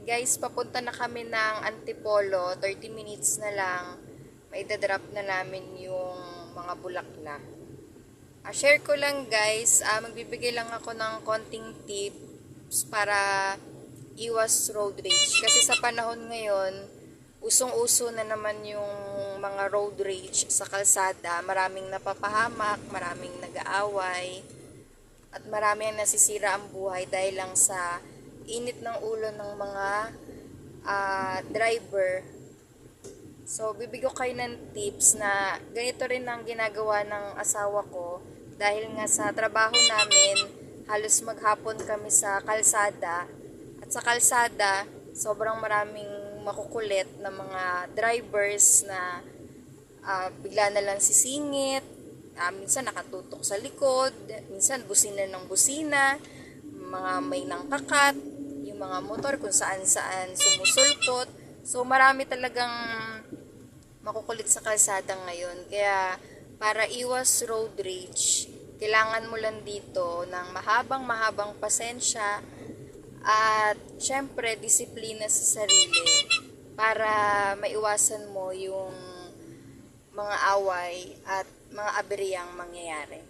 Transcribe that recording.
Guys, papunta na kami ng Antipolo. 30 minutes na lang. May dadrop na namin yung mga bulaklak. Share ko lang guys, magbibigay lang ako ng konting tips para iwas road rage. Kasi sa panahon ngayon, usong-uso na naman yung mga road rage sa kalsada. Maraming napapahamak, maraming nag-aaway, at maraming nasisira ang buhay dahil lang sa init ng ulo ng mga driver. So, bibigyan ko kayo ng tips na ganito rin ang ginagawa ng asawa ko dahil nga sa trabaho namin, halos maghapon kami sa kalsada. At sa kalsada, sobrang maraming makukulit na mga drivers na bigla na lang sisingit, minsan nakatutok sa likod, minsan busina ng busina, mga may nangkakat, yung mga motor kung saan-saan sumusulpot. So, marami talagang makukulit sa kalsada ngayon. Kaya, para iwas road rage, kailangan mo lang dito ng mahabang pasensya at syempre disiplina sa sarili para maiwasan mo yung mga away at mga aberyang mangyayari.